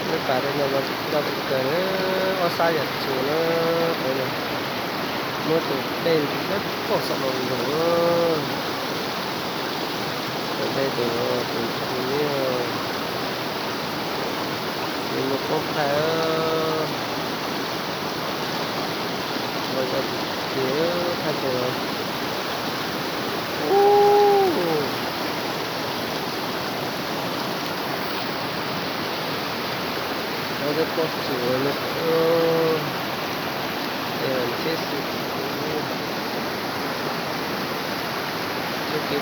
그 다른 나라 국가들은 어사였지는 뭐냐 뭐또 đây rất có sợ lòng nữa ở đây thì một có phải rồi là phía thay rồi nó rất có chữa nó để chết sự cái